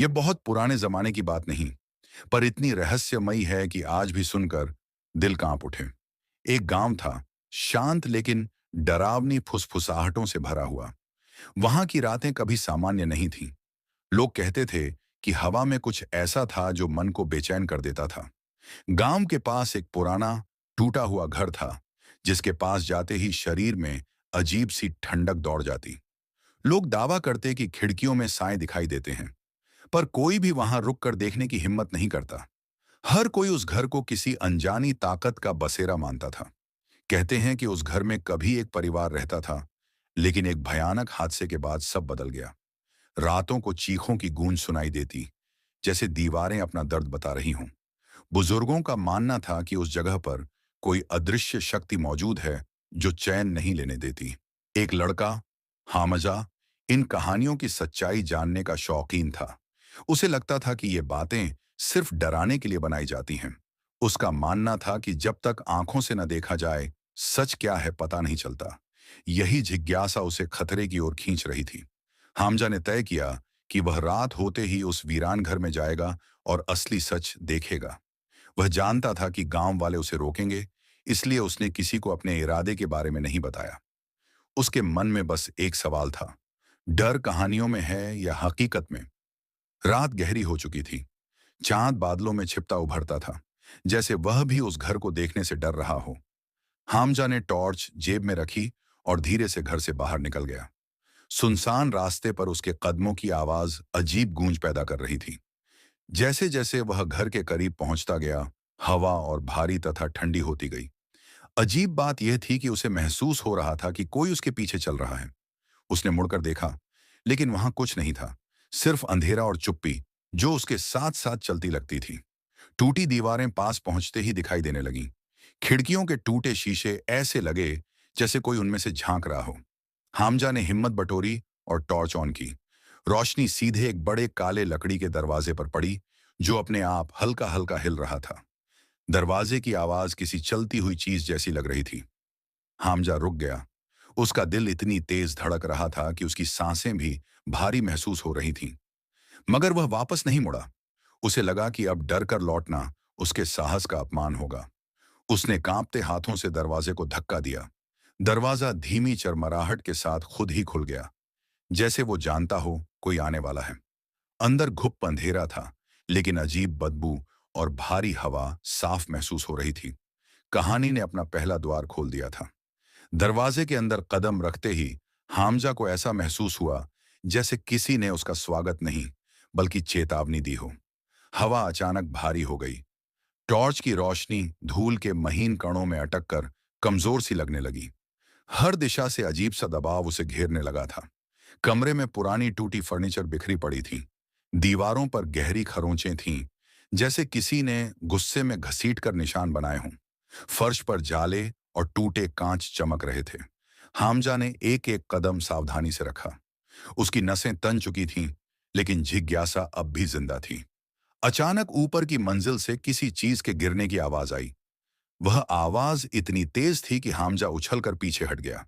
ये बहुत पुराने जमाने की बात नहीं, पर इतनी रहस्यमयी है कि आज भी सुनकर दिल कांप उठे। एक गांव था, शांत लेकिन डरावनी फुसफुसाहटों से भरा हुआ। वहां की रातें कभी सामान्य नहीं थीं। लोग कहते थे कि हवा में कुछ ऐसा था जो मन को बेचैन कर देता था। गांव के पास एक पुराना टूटा हुआ घर था, जिसके पास जाते ही शरीर में अजीब सी ठंडक दौड़ जाती। लोग दावा करते कि खिड़कियों में साए दिखाई देते हैं, पर कोई भी वहां रुक कर देखने की हिम्मत नहीं करता। हर कोई उस घर को किसी अनजानी ताकत का बसेरा मानता था। कहते हैं कि उस घर में कभी एक परिवार रहता था, लेकिन एक भयानक हादसे के बाद सब बदल गया। रातों को चीखों की गूंज सुनाई देती, जैसे दीवारें अपना दर्द बता रही हों। बुजुर्गों का मानना था कि उस जगह पर कोई अदृश्य शक्ति मौजूद है जो चैन नहीं लेने देती। एक लड़का, हामजा, इन कहानियों की सच्चाई जानने का शौकीन था। उसे लगता था कि ये बातें सिर्फ डराने के लिए बनाई जाती हैं। उसका मानना था कि जब तक आंखों से न देखा जाए, सच क्या है पता नहीं चलता। यही जिज्ञासा उसे खतरे की ओर खींच रही थी। हामजा ने तय किया कि वह रात होते ही उस वीरान घर में जाएगा और असली सच देखेगा। वह जानता था कि गांव वाले उसे रोकेंगे, इसलिए उसने किसी को अपने इरादे के बारे में नहीं बताया। उसके मन में बस एक सवाल था, डर कहानियों में है या हकीकत में। रात गहरी हो चुकी थी। चांद बादलों में छिपता उभरता था, जैसे वह भी उस घर को देखने से डर रहा हो। हामजा ने टॉर्च जेब में रखी और धीरे से घर से बाहर निकल गया। सुनसान रास्ते पर उसके कदमों की आवाज अजीब गूंज पैदा कर रही थी। जैसे जैसे वह घर के करीब पहुंचता गया, हवा और भारी तथा ठंडी होती गई। अजीब बात यह थी कि उसे महसूस हो रहा था कि कोई उसके पीछे चल रहा है। उसने मुड़कर देखा, लेकिन वहां कुछ नहीं था, सिर्फ अंधेरा और चुप्पी जो उसके साथ साथ चलती लगती थी। टूटी दीवारें पास पहुंचते ही दिखाई देने लगीं। खिड़कियों के टूटे शीशे ऐसे लगे जैसे कोई उनमें से झांक रहा हो। हामजा ने हिम्मत बटोरी और टॉर्च ऑन की। रोशनी सीधे एक बड़े काले लकड़ी के दरवाजे पर पड़ी, जो अपने आप हल्का हल्का हिल रहा था। दरवाजे की आवाज किसी चलती हुई चीज जैसी लग रही थी। हामजा रुक गया। उसका दिल इतनी तेज धड़क रहा था कि उसकी सांसें भी भारी महसूस हो रही थीं। मगर वह वापस नहीं मुड़ा। उसे लगा कि अब डर कर लौटना उसके साहस का अपमान होगा। उसने कांपते हाथों से दरवाजे को धक्का दिया। दरवाजा धीमी चरमराहट के साथ खुद ही खुल गया, जैसे वो जानता हो कोई आने वाला है। अंदर घुप अंधेरा था, लेकिन अजीब बदबू और भारी हवा साफ महसूस हो रही थी। कहानी ने अपना पहला द्वार खोल दिया था। दरवाजे के अंदर कदम रखते ही हामजा को ऐसा महसूस हुआ जैसे किसी ने उसका स्वागत नहीं, बल्कि चेतावनी दी हो। हवा अचानक भारी हो गई। टॉर्च की रोशनी धूल के महीन कणों में अटक कर कमजोर सी लगने लगी। हर दिशा से अजीब सा दबाव उसे घेरने लगा था। कमरे में पुरानी टूटी फर्नीचर बिखरी पड़ी थी। दीवारों पर गहरी खरोंचें थीं, जैसे किसी ने गुस्से में घसीट कर निशान बनाए हों। फर्श पर जाले और टूटे कांच चमक रहे थे। हामजा ने एक एक कदम सावधानी से रखा। उसकी नसें तन चुकी थीं, लेकिन जिज्ञासा अब भी जिंदा थी। अचानक ऊपर की मंजिल से किसी चीज के गिरने की आवाज आई। वह आवाज इतनी तेज थी कि हामजा उछलकर पीछे हट गया।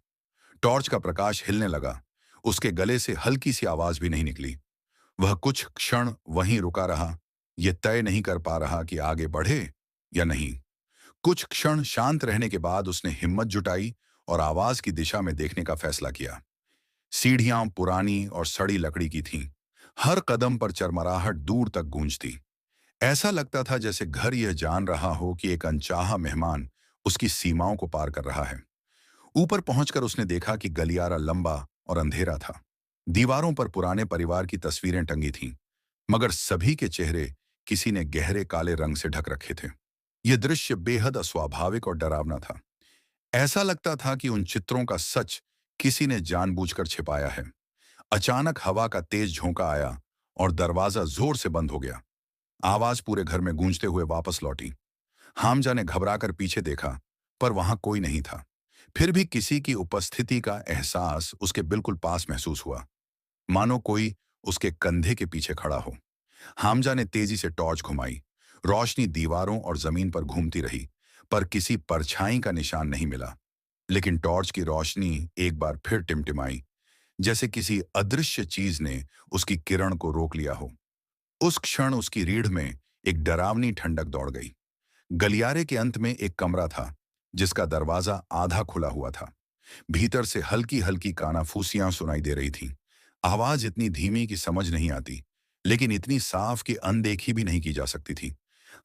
टॉर्च का प्रकाश हिलने लगा। उसके गले से हल्की सी आवाज भी नहीं निकली। वह कुछ क्षण वहीं रुका रहा, यह तय नहीं कर पा रहा कि आगे बढ़े या नहीं। कुछ क्षण शांत रहने के बाद उसने हिम्मत जुटाई और आवाज की दिशा में देखने का फैसला किया। सीढ़ियां पुरानी और सड़ी लकड़ी की थीं। हर कदम पर चरमराहट दूर तक गूंजती। ऐसा लगता था जैसे घर यह जान रहा हो कि एक अनचाहा मेहमान उसकी सीमाओं को पार कर रहा है। ऊपर पहुंचकर उसने देखा कि गलियारा लंबा और अंधेरा था। दीवारों पर पुराने परिवार की तस्वीरें टंगी थीं, मगर सभी के चेहरे किसी ने गहरे काले रंग से ढक रखे थे। यह दृश्य बेहद अस्वाभाविक और डरावना था। ऐसा लगता था कि उन चित्रों का सच किसी ने जानबूझकर छिपाया है। अचानक हवा का तेज झोंका आया और दरवाजा जोर से बंद हो गया। आवाज पूरे घर में गूंजते हुए वापस लौटी। हामजा ने घबराकर पीछे देखा, पर वहां कोई नहीं था। फिर भी किसी की उपस्थिति का एहसास उसके बिल्कुल पास महसूस हुआ, मानो कोई उसके कंधे के पीछे खड़ा हो। हामजा ने तेजी से टॉर्च घुमाई। रोशनी दीवारों और जमीन पर घूमती रही, पर किसी परछाई का निशान नहीं मिला। लेकिन टॉर्च की रोशनी एक बार फिर टिमटिमाई, जैसे किसी अदृश्य चीज ने उसकी किरण को रोक लिया हो। उस क्षण उसकी रीढ़ में एक डरावनी ठंडक दौड़ गई। गलियारे के अंत में एक कमरा था, जिसका दरवाजा आधा खुला हुआ था। भीतर से हल्की हल्की कानाफूसियां सुनाई दे रही थीं। आवाज इतनी धीमी कि समझ नहीं आती, लेकिन इतनी साफ कि अनदेखी भी नहीं की जा सकती थी।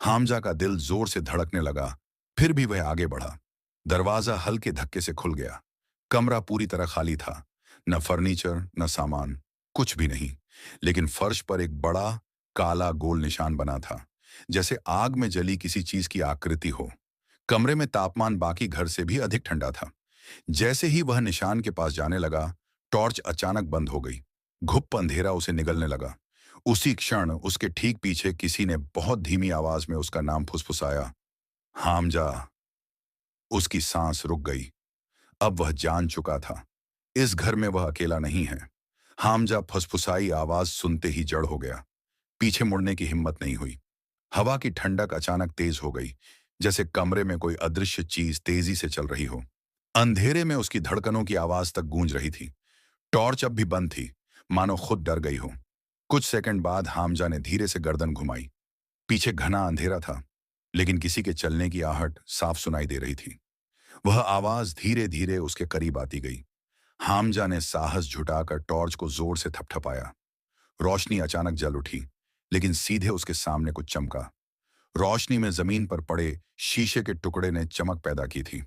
हामजा का दिल जोर से धड़कने लगा, फिर भी वह आगे बढ़ा। दरवाजा हल्के धक्के से खुल गया। कमरा पूरी तरह खाली था। न फर्नीचर, न सामान, कुछ भी नहीं। लेकिन फर्श पर एक बड़ा काला गोल निशान बना था, जैसे आग में जली किसी चीज की आकृति हो। कमरे में तापमान बाकी घर से भी अधिक ठंडा था। जैसे ही वह निशान के पास जाने लगा, टॉर्च अचानक बंद हो गई। घुप अंधेरा उसे निगलने लगा। उसी क्षण उसके ठीक पीछे किसी ने बहुत धीमी आवाज में उसका नाम फुसफुसाया, हामजा। उसकी सांस रुक गई। अब वह जान चुका था, इस घर में वह अकेला नहीं है। हामजा फुसफुसाई आवाज सुनते ही जड़ हो गया। पीछे मुड़ने की हिम्मत नहीं हुई। हवा की ठंडक अचानक तेज हो गई, जैसे कमरे में कोई अदृश्य चीज तेजी से चल रही हो। अंधेरे में उसकी धड़कनों की आवाज तक गूंज रही थी। टॉर्च अब भी बंद थी, मानो खुद डर गई हो। कुछ सेकंड बाद हामजा ने धीरे से गर्दन घुमाई। पीछे घना अंधेरा था, लेकिन किसी के चलने की आहट साफ सुनाई दे रही थी। वह आवाज धीरे धीरे उसके करीब आती गई। हामजा ने साहस जुटाकर टॉर्च को जोर से थपथपाया। रोशनी अचानक जल उठी, लेकिन सीधे उसके सामने कुछ चमका। रोशनी में जमीन पर पड़े शीशे के टुकड़े ने चमक पैदा की थी।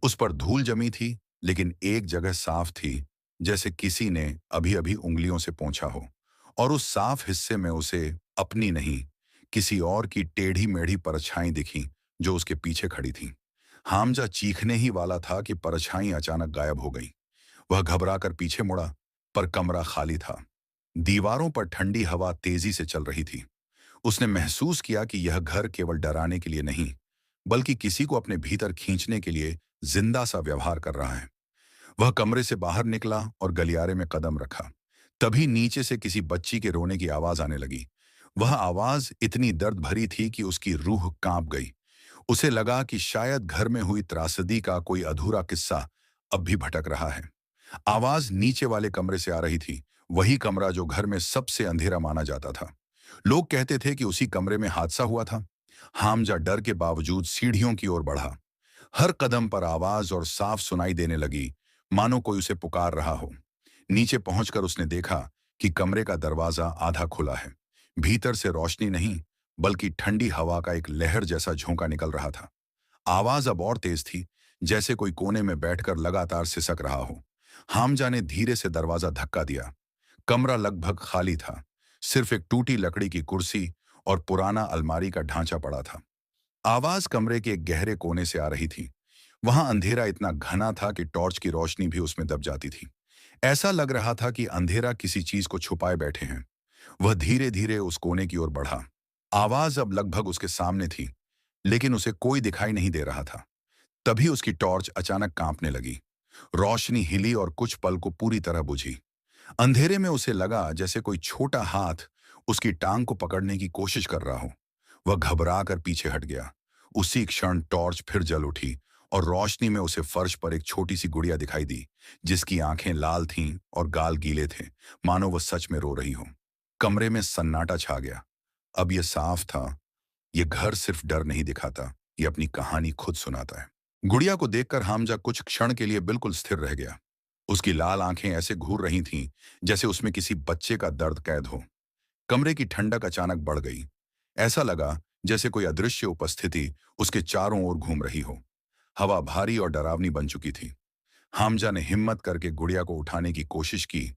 उस पर धूल जमी थी, लेकिन एक जगह साफ थी, जैसे किसी ने अभी अभी उंगलियों से पोंछा हो। और उस साफ हिस्से में उसे अपनी नहीं, किसी और की टेढ़ी मेढ़ी परछाई दिखी, जो उसके पीछे खड़ी थी। हामजा चीखने ही वाला था कि परछाई अचानक गायब हो गई। वह घबराकर पीछे मुड़ा, पर कमरा खाली था। दीवारों पर ठंडी हवा तेजी से चल रही थी। उसने महसूस किया कि यह घर केवल डराने के लिए नहीं, बल्कि किसी को अपने भीतर खींचने के लिए जिंदा सा व्यवहार कर रहा है। वह कमरे से बाहर निकला और गलियारे में कदम रखा। तभी नीचे से किसी बच्ची के रोने की आवाज आने लगी। वह आवाज इतनी दर्द भरी थी कि उसकी रूह कांप गई। उसे लगा कि शायद घर में हुई त्रासदी का कोई अधूरा किस्सा अब भी भटक रहा है। आवाज नीचे वाले कमरे से आ रही थी, वही कमरा जो घर में सबसे अंधेरा माना जाता था। लोग कहते थे कि उसी कमरे में हादसा हुआ था। हामजा डर के बावजूद सीढ़ियों की ओर बढ़ा। हर कदम पर आवाज और साफ सुनाई देने लगी, मानो कोई उसे पुकार रहा हो। नीचे पहुंचकर उसने देखा कि कमरे का दरवाजा आधा खुला है। भीतर से रोशनी नहीं, बल्कि ठंडी हवा का एक लहर जैसा झोंका निकल रहा था। आवाज अब और तेज थी, जैसे कोई कोने में बैठकर लगातार सिसक रहा हो। हामजा ने धीरे से दरवाजा धक्का दिया। कमरा लगभग खाली था। सिर्फ एक टूटी लकड़ी की कुर्सी और पुराना अलमारी का ढांचा पड़ा था। आवाज कमरे के एक गहरे कोने से आ रही थी। वहां अंधेरा इतना घना था कि टॉर्च की रोशनी भी उसमें दब जाती थी। ऐसा लग रहा था कि अंधेरा किसी चीज को छुपाए बैठे हैं। वह धीरे धीरे उस कोने की ओर बढ़ा। आवाज अब लगभग उसके सामने थी, लेकिन उसे कोई दिखाई नहीं दे रहा था। तभी उसकी टॉर्च अचानक कांपने लगी। रोशनी हिली और कुछ पल को पूरी तरह बुझी। अंधेरे में उसे लगा जैसे कोई छोटा हाथ उसकी टांग को पकड़ने की कोशिश कर रहा हो। वह घबरा कर पीछे हट गया। उसी क्षण टॉर्च फिर जल उठी और रोशनी में उसे फर्श पर एक छोटी सी गुड़िया दिखाई दी, जिसकी आंखें लाल थीं और गाल गीले थे, मानो वह सच में रो रही हो। कमरे में सन्नाटा छा गया। अब यह साफ था, यह घर सिर्फ डर नहीं दिखाता, यह अपनी कहानी खुद सुनाता है। गुड़िया को देखकर हामजा कुछ क्षण के लिए बिल्कुल स्थिर रह गया। उसकी लाल आंखें ऐसे घूर रही थीं, जैसे उसमें किसी बच्चे का दर्द कैद हो। कमरे की ठंडक अचानक बढ़ गई। ऐसा लगा जैसे कोई अदृश्य उपस्थिति उसके चारों ओर घूम रही हो। हवा भारी और डरावनी बन चुकी थी। हामजा ने हिम्मत करके गुड़िया को उठाने की कोशिश की,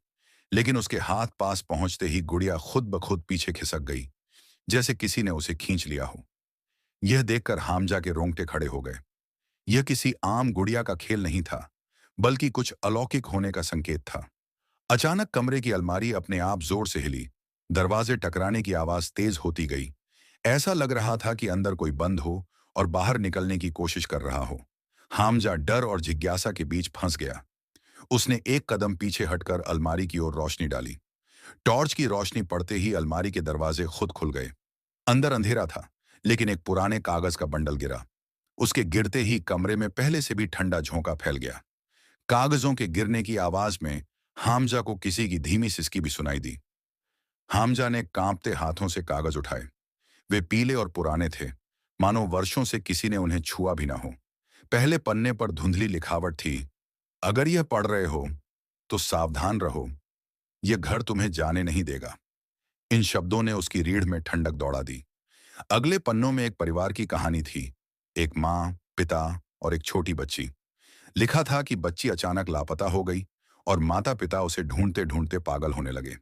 लेकिन उसके हाथ पास पहुंचते ही गुड़िया खुद ब खुद पीछे खिसक गई, जैसे किसी ने उसे खींच लिया हो। यह देखकर हामजा के रोंगटे खड़े हो गए। यह किसी आम गुड़िया का खेल नहीं था, बल्कि कुछ अलौकिक होने का संकेत था। अचानक कमरे की अलमारी अपने आप जोर से हिली। दरवाजे टकराने की आवाज तेज होती गई। ऐसा लग रहा था कि अंदर कोई बंद हो और बाहर निकलने की कोशिश कर रहा हो। हामजा डर और जिज्ञासा के बीच फंस गया। उसने एक कदम पीछे हटकर अलमारी की ओर रोशनी डाली। टॉर्च की रोशनी पड़ते ही अलमारी के दरवाजे खुद खुल गए। अंदर अंधेरा था, लेकिन एक पुराने कागज का बंडल गिरा। उसके गिरते ही कमरे में पहले से भी ठंडा झोंका फैल गया। कागजों के गिरने की आवाज में हामजा को किसी की धीमी सिसकी भी सुनाई दी। हामजा ने कांपते हाथों से कागज उठाए। वे पीले और पुराने थे, मानो वर्षों से किसी ने उन्हें छुआ भी ना हो। पहले पन्ने पर धुंधली लिखावट थी, अगर यह पढ़ रहे हो तो सावधान रहो, यह घर तुम्हें जाने नहीं देगा। इन शब्दों ने उसकी रीढ़ में ठंडक दौड़ा दी। अगले पन्नों में एक परिवार की कहानी थी, एक माँ, पिता और एक छोटी बच्ची। लिखा था कि बच्ची अचानक लापता हो गई और माता पिता उसे ढूंढते ढूंढते पागल होने लगे।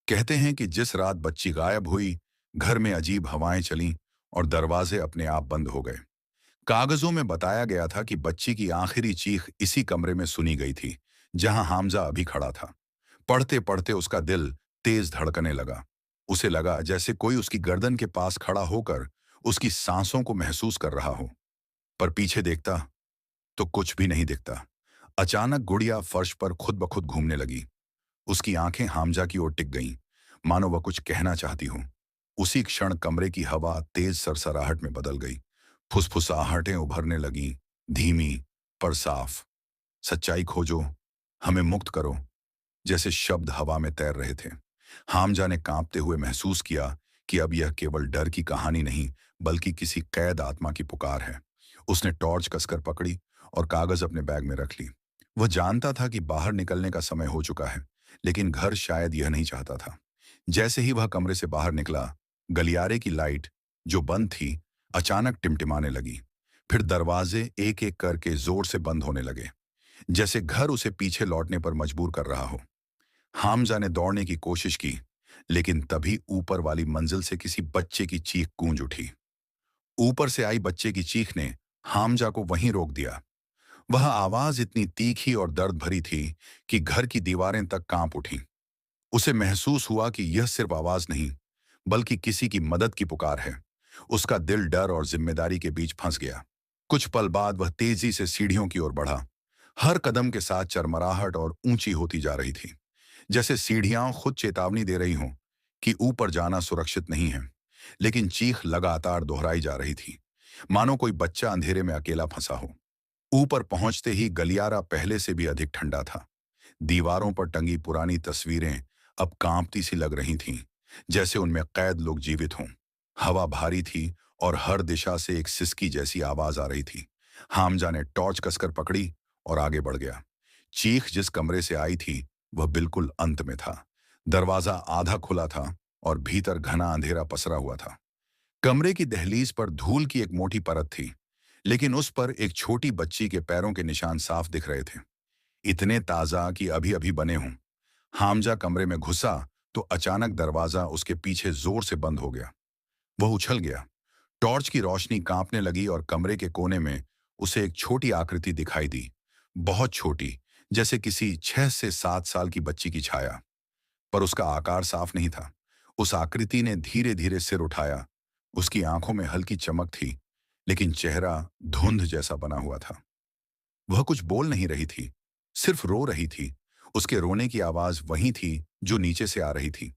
कहते हैं कि जिस रात बच्ची गायब हुई, घर में अजीब हवाएं चलीं और दरवाजे अपने आप बंद हो गए। कागजों में बताया गया था कि बच्ची की आखिरी चीख इसी कमरे में सुनी गई थी, जहां हामजा अभी खड़ा था। पढ़ते पढ़ते उसका दिल तेज धड़कने लगा। उसे लगा जैसे कोई उसकी गर्दन के पास खड़ा होकर उसकी सांसों को महसूस कर रहा हो। पर पीछे देखता तो कुछ भी नहीं दिखता। अचानक गुड़िया फर्श पर खुद ब खुद घूमने लगी। उसकी आंखें हामजा की ओर टिक गईं, मानो वह कुछ कहना चाहती हो। उसी क्षण कमरे की हवा तेज सरसराहट में बदल गई। फुसफुसाहटें उभरने लगीं, धीमी पर साफ। सच्चाई खोजो, हमें मुक्त करो, जैसे शब्द हवा में तैर रहे थे। हामजा ने कांपते हुए महसूस किया कि अब यह केवल डर की कहानी नहीं, बल्कि किसी कैद आत्मा की पुकार है। उसने टॉर्च कसकर पकड़ी और कागज अपने बैग में रख ली। वह जानता था कि बाहर निकलने का समय हो चुका है, लेकिन घर शायद यह नहीं चाहता था। जैसे ही वह कमरे से बाहर निकला, गलियारे की लाइट, जो बंद थी, अचानक टिमटिमाने लगी। फिर दरवाजे एक एक करके जोर से बंद होने लगे, जैसे घर उसे पीछे लौटने पर मजबूर कर रहा हो। हामजा ने दौड़ने की कोशिश की, लेकिन तभी ऊपर वाली मंजिल से किसी बच्चे की चीख गूंज उठी। ऊपर से आई बच्चे की चीख ने हामजा को वहीं रोक दिया। वह आवाज इतनी तीखी और दर्द भरी थी कि घर की दीवारें तक कांप उठीं। उसे महसूस हुआ कि यह सिर्फ आवाज नहीं, बल्कि किसी की मदद की पुकार है। उसका दिल डर और जिम्मेदारी के बीच फंस गया। कुछ पल बाद वह तेजी से सीढ़ियों की ओर बढ़ा। हर कदम के साथ चरमराहट और ऊंची होती जा रही थी, जैसे सीढ़ियां खुद चेतावनी दे रही हों कि ऊपर जाना सुरक्षित नहीं है। लेकिन चीख लगातार दोहराई जा रही थी, मानो कोई बच्चा अंधेरे में अकेला फंसा हो। ऊपर पहुंचते ही गलियारा पहले से भी अधिक ठंडा था। दीवारों पर टंगी पुरानी तस्वीरें अब कांपती सी लग रही थीं, जैसे उनमें कैद लोग जीवित हों। हवा भारी थी और हर दिशा से एक सिसकी जैसी आवाज आ रही थी। हामजा ने टॉर्च कसकर पकड़ी और आगे बढ़ गया। चीख जिस कमरे से आई थी, वह बिल्कुल अंत में था। दरवाजा आधा खुला था और भीतर घना अंधेरा पसरा हुआ था। कमरे की दहलीज पर धूल की एक मोटी परत थी, लेकिन उस पर एक छोटी बच्ची के पैरों के निशान साफ दिख रहे थे, इतने ताजा कि अभी अभी बने हों। हामजा कमरे में घुसा तो अचानक दरवाजा उसके पीछे जोर से बंद हो गया। वह उछल गया। टॉर्च की रोशनी कांपने लगी और कमरे के कोने में उसे एक छोटी आकृति दिखाई दी, बहुत छोटी, जैसे किसी 6 से 7 साल की बच्ची की छाया। पर उसका आकार साफ नहीं था। उस आकृति ने धीरे धीरे सिर उठाया। उसकी आंखों में हल्की चमक थी, लेकिन चेहरा धुंध जैसा बना हुआ था। वह कुछ बोल नहीं रही थी, सिर्फ रो रही थी। उसके रोने की आवाज वही थी जो नीचे से आ रही थी।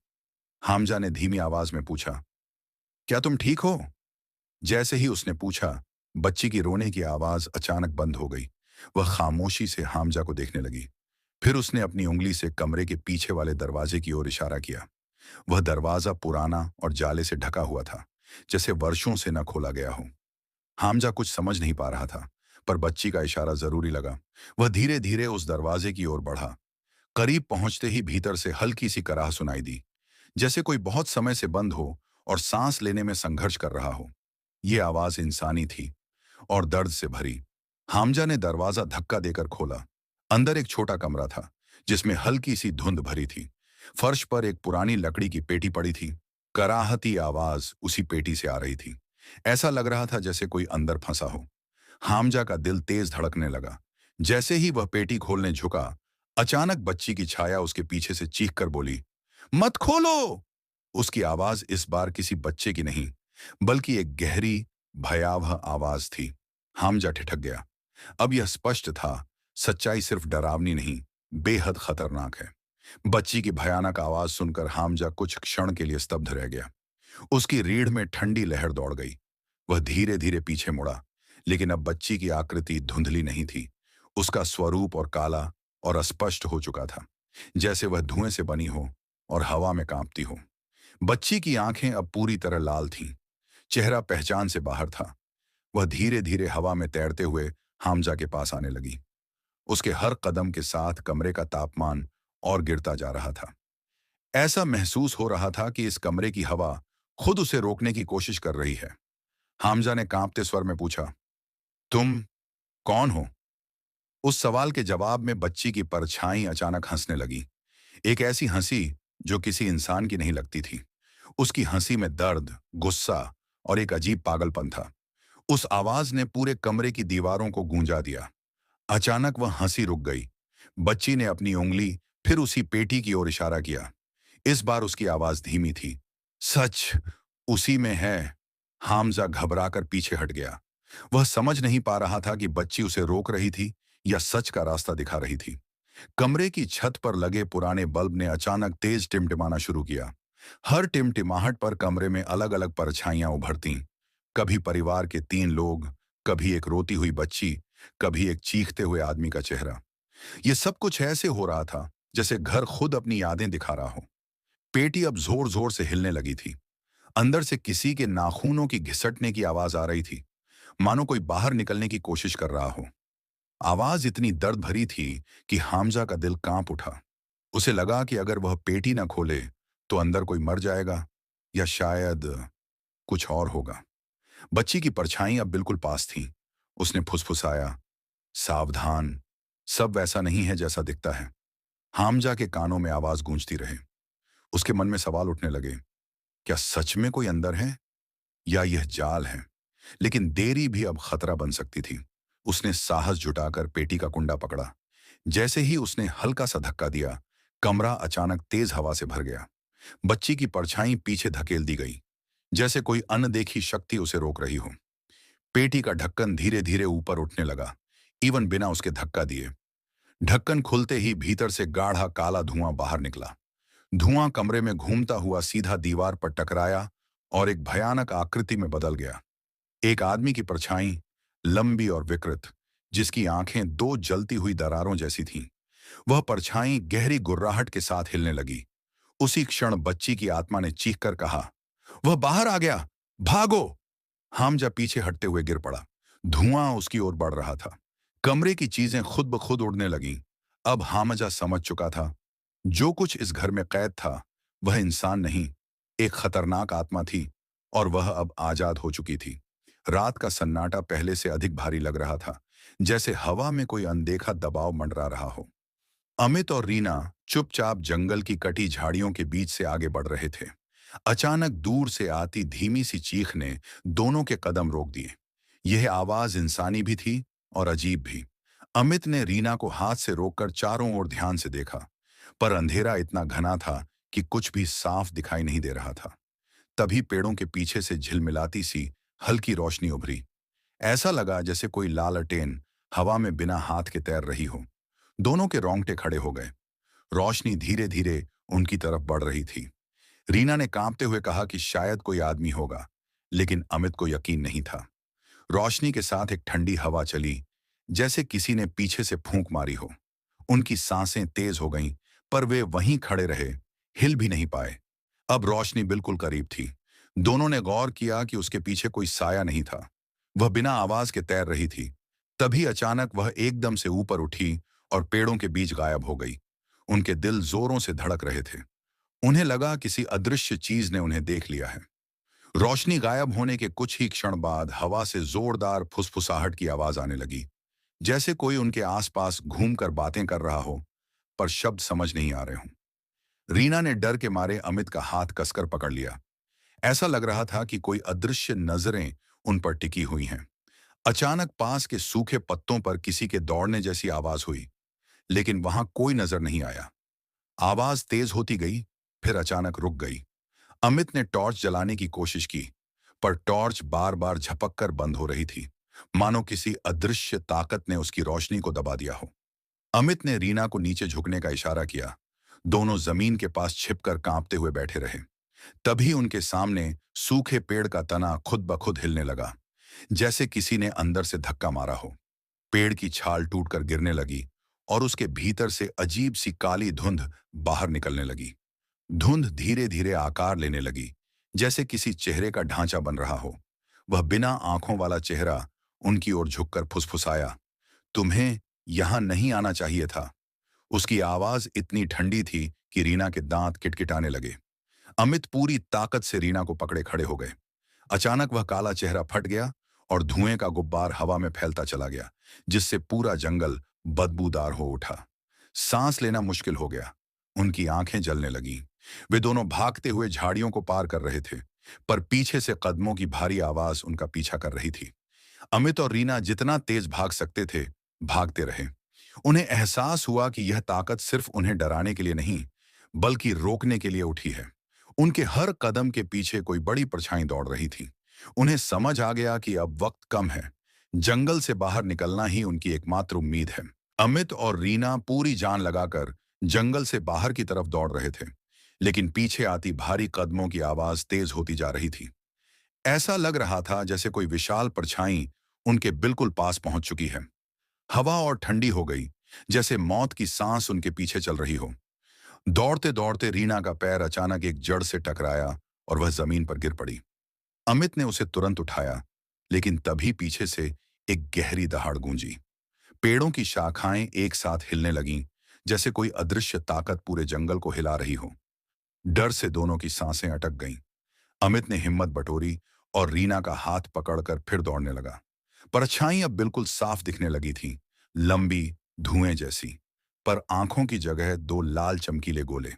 हामजा ने धीमी आवाज में पूछा, क्या तुम ठीक हो? जैसे ही उसने पूछा, बच्ची की रोने की आवाज अचानक बंद हो गई। वह खामोशी से हामजा को देखने लगी। फिर उसने अपनी उंगली से कमरे के पीछे वाले दरवाजे की ओर इशारा किया। वह दरवाजा पुराना और जाले से ढका हुआ था, जैसे वर्षों से न खोला गया हो। हामजा कुछ समझ नहीं पा रहा था, पर बच्ची का इशारा जरूरी लगा। वह धीरे धीरे उस दरवाजे की ओर बढ़ा। करीब पहुंचते ही भीतर से हल्की सी कराह सुनाई दी, जैसे कोई बहुत समय से बंद हो और सांस लेने में संघर्ष कर रहा हो। ये आवाज इंसानी थी और दर्द से भरी। हामजा ने दरवाजा धक्का देकर खोला। अंदर एक छोटा कमरा था, जिसमें हल्की सी धुंध भरी थी। फर्श पर एक पुरानी लकड़ी की पेटी पड़ी थी। कराहती आवाज उसी पेटी से आ रही थी। ऐसा लग रहा था जैसे कोई अंदर फंसा हो। हामजा का दिल तेज धड़कने लगा। जैसे ही वह पेटी खोलने झुका, अचानक बच्ची की छाया उसके पीछे से चीख कर बोली, मत खोलो! उसकी आवाज इस बार किसी बच्चे की नहीं, बल्कि एक गहरी, भयावह आवाज थी। हामजा ठिठक गया। अब यह स्पष्ट था, सच्चाई सिर्फ डरावनी नहीं, बेहद खतरनाक है। बच्ची की भयानक आवाज सुनकर हामजा कुछ क्षण के लिए स्तब्ध रह गया। उसकी रीढ़ में ठंडी लहर दौड़ गई। वह धीरे धीरे पीछे मुड़ा, लेकिन अब बच्ची की आकृति धुंधली नहीं थी। उसका स्वरूप और काला और अस्पष्ट हो चुका था, जैसे वह धुएं से बनी हो और हवा में कांपती हो। बच्ची की आंखें अब पूरी तरह लाल थीं। चेहरा पहचान से बाहर था। वह धीरे धीरे हवा में तैरते हुए हामजा के पास आने लगी। उसके हर कदम के साथ कमरे का तापमान और गिरता जा रहा था। ऐसा महसूस हो रहा था कि इस कमरे की हवा खुद उसे रोकने की कोशिश कर रही है। हामजा ने कांपते स्वर में पूछा, तुम कौन हो? उस सवाल के जवाब में बच्ची की परछाई अचानक हंसने लगी। एक ऐसी हंसी जो किसी इंसान की नहीं लगती थी। उसकी हंसी में दर्द, गुस्सा और एक अजीब पागलपन था। उस आवाज ने पूरे कमरे की दीवारों को गूंजा दिया। अचानक वह हंसी रुक गई। बच्ची ने अपनी उंगली फिर उसी पेटी की ओर इशारा किया। इस बार उसकी आवाज धीमी थी। सच उसी में है। हामजा घबराकर पीछे हट गया। वह समझ नहीं पा रहा था कि बच्ची उसे रोक रही थी या सच का रास्ता दिखा रही थी। कमरे की छत पर लगे पुराने बल्ब ने अचानक तेज टिमटिमाना शुरू किया। हर टिमटिमाहट पर कमरे में अलग अलग परछाइयां उभरतीं। कभी परिवार के 3 लोग, कभी एक रोती हुई बच्ची, कभी एक चीखते हुए आदमी का चेहरा। यह सब कुछ ऐसे हो रहा था जैसे घर खुद अपनी यादें दिखा रहा हो। पेटी अब जोर जोर से हिलने लगी थी। अंदर से किसी के नाखूनों की घिसटने की आवाज आ रही थी, मानो कोई बाहर निकलने की कोशिश कर रहा हो। आवाज इतनी दर्द भरी थी कि हामजा का दिल कांप उठा। उसे लगा कि अगर वह पेटी न खोले तो अंदर कोई मर जाएगा या शायद कुछ और होगा। बच्ची की परछाई अब बिल्कुल पास थी। उसने फुसफुसाया, सावधान, सब वैसा नहीं है जैसा दिखता है। हामजा के कानों में आवाज गूंजती रहे। उसके मन में सवाल उठने लगे, क्या सच में कोई अंदर है या यह जाल है? लेकिन देरी भी अब खतरा बन सकती थी। उसने साहस जुटाकर पेटी का कुंडा पकड़ा। जैसे ही उसने हल्का सा धक्का दिया, कमरा अचानक तेज हवा से भर गया। बच्ची की परछाई पीछे धकेल दी गई, जैसे कोई अनदेखी शक्ति उसे रोक रही हो। पेटी का ढक्कन धीरे धीरे ऊपर उठने लगा, इवन बिना उसके धक्का दिए। ढक्कन खुलते ही भीतर से गाढ़ा काला धुआं बाहर निकला। धुआं कमरे में घूमता हुआ सीधा दीवार पर टकराया और एक भयानक आकृति में बदल गया। एक आदमी की परछाई, लंबी और विकृत, जिसकी आंखें 2 जलती हुई दरारों जैसी थीं। वह परछाई गहरी गुर्राहट के साथ हिलने लगी। उसी क्षण बच्ची की आत्मा ने चीखकर कहा, वह बाहर आ गया, भागो! हामजा पीछे हटते हुए गिर पड़ा। धुआं उसकी ओर बढ़ रहा था। कमरे की चीजें खुद ब खुद उड़ने लगीं। अब हामजा समझ चुका था, जो कुछ इस घर में कैद था वह इंसान नहीं, एक खतरनाक आत्मा थी, और वह अब आजाद हो चुकी थी। रात का सन्नाटा पहले से अधिक भारी लग रहा था, जैसे हवा में कोई अनदेखा दबाव मंडरा रहा हो। अमित और रीना चुपचाप जंगल की कटी झाड़ियों के बीच से आगे बढ़ रहे थे। अचानक दूर से आती धीमी सी चीख ने दोनों के कदम रोक दिए। यह आवाज इंसानी भी थी और अजीब भी। अमित ने रीना को हाथ से रोककर चारों ओर ध्यान से देखा, पर अंधेरा इतना घना था कि कुछ भी साफ दिखाई नहीं दे रहा था। तभी पेड़ों के पीछे से झिलमिलाती सी हल्की रोशनी उभरी। ऐसा लगा जैसे कोई लालटेन हवा में बिना हाथ के तैर रही हो। दोनों के रोंगटे खड़े हो गए। रोशनी धीरे धीरे उनकी तरफ बढ़ रही थी। रीना ने कांपते हुए कहा कि शायद कोई आदमी होगा, लेकिन अमित को यकीन नहीं था। रोशनी के साथ एक ठंडी हवा चली, जैसे किसी ने पीछे से फूंक मारी हो। उनकी सांसें तेज हो गईं, पर वे वहीं खड़े रहे, हिल भी नहीं पाए। अब रोशनी बिल्कुल करीब थी। दोनों ने गौर किया कि उसके पीछे कोई साया नहीं था। वह बिना आवाज के तैर रही थी। तभी अचानक वह एकदम से ऊपर उठी और पेड़ों के बीच गायब हो गई। उनके दिल जोरों से धड़क रहे थे। उन्हें लगा किसी अदृश्य चीज ने उन्हें देख लिया है। रोशनी गायब होने के कुछ ही क्षण बाद हवा से जोरदार फुसफुसाहट की आवाज आने लगी, जैसे कोई उनके आसपास घूमकर बातें कर रहा हो, पर शब्द समझ नहीं आ रहे हों। रीना ने डर के मारे अमित का हाथ कसकर पकड़ लिया। ऐसा लग रहा था कि कोई अदृश्य नजरें उन पर टिकी हुई हैं। अचानक पास के सूखे पत्तों पर किसी के दौड़ने जैसी आवाज हुई, लेकिन वहां कोई नजर नहीं आया। आवाज तेज होती गई, फिर अचानक रुक गई। अमित ने टॉर्च जलाने की कोशिश की, पर टॉर्च बार बार झपक कर बंद हो रही थी, मानो किसी अदृश्य ताकत ने उसकी रोशनी को दबा दिया हो। अमित ने रीना को नीचे झुकने का इशारा किया। दोनों जमीन के पास छिपकर कांपते हुए बैठे रहे। तभी उनके सामने सूखे पेड़ का तना खुद ब खुद हिलने लगा, जैसे किसी ने अंदर से धक्का मारा हो। पेड़ की छाल टूटकर गिरने लगी और उसके भीतर से अजीब सी काली धुंध बाहर निकलने लगी। धुंध धीरे धीरे आकार लेने लगी, जैसे किसी चेहरे का ढांचा बन रहा हो। वह बिना आंखों वाला चेहरा उनकी ओर झुककर फुसफुसाया, तुम्हें यहां नहीं आना चाहिए था। उसकी आवाज इतनी ठंडी थी कि रीना के दांत किटकिटाने लगे। अमित पूरी ताकत से रीना को पकड़े खड़े हो गए। अचानक वह काला चेहरा फट गया और धुएं का गुब्बार हवा में फैलता चला गया, जिससे पूरा जंगल बदबूदार हो उठा। सांस लेना मुश्किल हो गया। उनकी आंखें जलने लगीं। वे दोनों भागते हुए झाड़ियों को पार कर रहे थे, पर पीछे से कदमों की भारी आवाज उनका पीछा कर रही थी। अमित और रीना जितना तेज भाग सकते थे, भागते रहे। उन्हें एहसास हुआ कि यह ताकत सिर्फ उन्हें डराने के लिए नहीं, बल्कि रोकने के लिए उठी है। उनके हर कदम के पीछे कोई बड़ी परछाई दौड़ रही थी। उन्हें समझ आ गया कि अब वक्त कम है। जंगल से बाहर निकलना ही उनकी एकमात्र उम्मीद है। अमित और रीना पूरी जान लगाकर जंगल से बाहर की तरफ दौड़ रहे थे, लेकिन पीछे आती भारी कदमों की आवाज तेज होती जा रही थी। ऐसा लग रहा था जैसे कोई विशाल परछाई उनके बिल्कुल पास पहुंच चुकी है। हवा और ठंडी हो गई, जैसे मौत की सांस उनके पीछे चल रही हो। दौड़ते दौड़ते रीना का पैर अचानक एक जड़ से टकराया और वह जमीन पर गिर पड़ी। अमित ने उसे तुरंत उठाया, लेकिन तभी पीछे से एक गहरी दहाड़ गूंजी। पेड़ों की शाखाएं एक साथ हिलने लगीं, जैसे कोई अदृश्य ताकत पूरे जंगल को हिला रही हो। डर से दोनों की सांसें अटक गईं। अमित ने हिम्मत बटोरी और रीना का हाथ पकड़कर फिर दौड़ने लगा। परछाई अब बिल्कुल साफ दिखने लगी थी, लंबी, धुएं जैसी, पर आंखों की जगह दो लाल चमकीले गोले।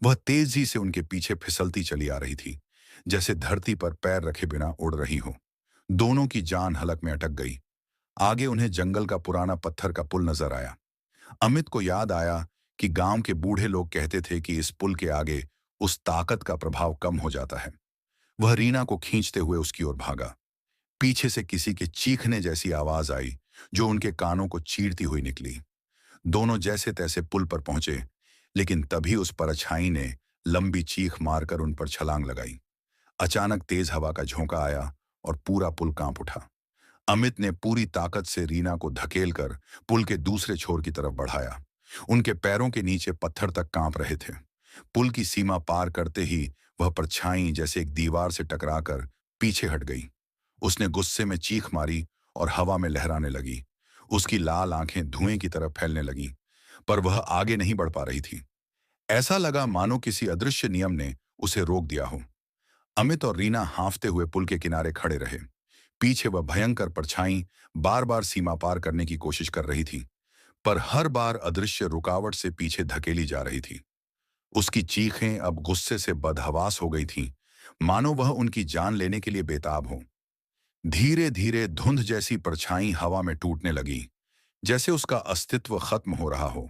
वह तेजी से उनके पीछे फिसलती चली आ रही थी, जैसे धरती पर पैर रखे बिना उड़ रही हो। दोनों की जान हलक में अटक गई। आगे उन्हें जंगल का पुराना पत्थर का पुल नजर आया। अमित को याद आया कि गांव के बूढ़े लोग कहते थे कि इस पुल के आगे उस ताकत का प्रभाव कम हो जाता है। वह रीना को खींचते हुए उसकी ओर भागा। पीछे से किसी के चीखने जैसी आवाज आई, जो उनके कानों को चीरती हुई निकली। दोनों जैसे तैसे पुल पर पहुंचे, लेकिन तभी उस परछाई ने लंबी चीख मारकर उन पर छलांग लगाई। अचानक तेज हवा का झोंका आया और पूरा पुल कांप उठा। अमित ने पूरी ताकत से रीना को धकेलकर पुल के दूसरे छोर की तरफ बढ़ाया। उनके पैरों के नीचे पत्थर तक कांप रहे थे। पुल की सीमा पार करते ही वह परछाई जैसे एक दीवार से टकराकर पीछे हट गई। उसने गुस्से में चीख मारी और हवा में लहराने लगी। उसकी लाल आंखें धुएं की तरफ फैलने लगीं, पर वह आगे नहीं बढ़ पा रही थी। ऐसा लगा मानो किसी अदृश्य नियम ने उसे रोक दिया हो। अमित और रीना हांफते हुए पुल के किनारे खड़े रहे। पीछे वह भयंकर परछाई बार बार सीमा पार करने की कोशिश कर रही थी, पर हर बार अदृश्य रुकावट से पीछे धकेली जा रही थी। उसकी चीखें अब गुस्से से बदहवास हो गई थीं, मानो वह उनकी जान लेने के लिए बेताब हो। धीरे धीरे धुंध जैसी परछाई हवा में टूटने लगी, जैसे उसका अस्तित्व खत्म हो रहा हो।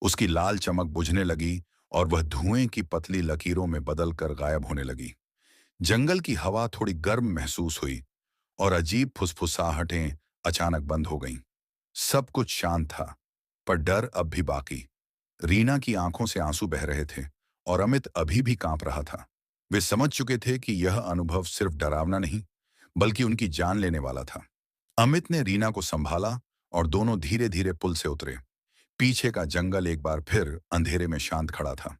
उसकी लाल चमक बुझने लगी और वह धुएं की पतली लकीरों में बदलकर गायब होने लगी। जंगल की हवा थोड़ी गर्म महसूस हुई और अजीब फुसफुसाहटें अचानक बंद हो गईं। सब कुछ शांत था, पर डर अब भी बाकी। रीना की आंखों से आंसू बह रहे थे और अमित अभी भी कांप रहा था। वे समझ चुके थे कि यह अनुभव सिर्फ डरावना नहीं, बल्कि उनकी जान लेने वाला था। अमित ने रीना को संभाला और दोनों धीरे धीरे पुल से उतरे। पीछे का जंगल एक बार फिर अंधेरे में शांत खड़ा था।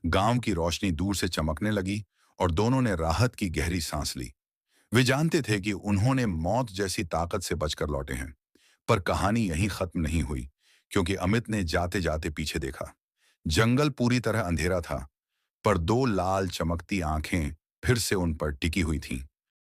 गांव की रोशनी दूर से चमकने लगी और दोनों ने राहत की गहरी सांस ली। वे जानते थे कि उन्होंने मौत जैसी ताकत से बचकर लौटे हैं। पर कहानी यहीं खत्म नहीं हुई, क्योंकि अमित ने जाते जाते पीछे देखा। जंगल पूरी तरह अंधेरा था, पर दो लाल चमकती आंखें फिर से उन पर टिकी हुई थीं।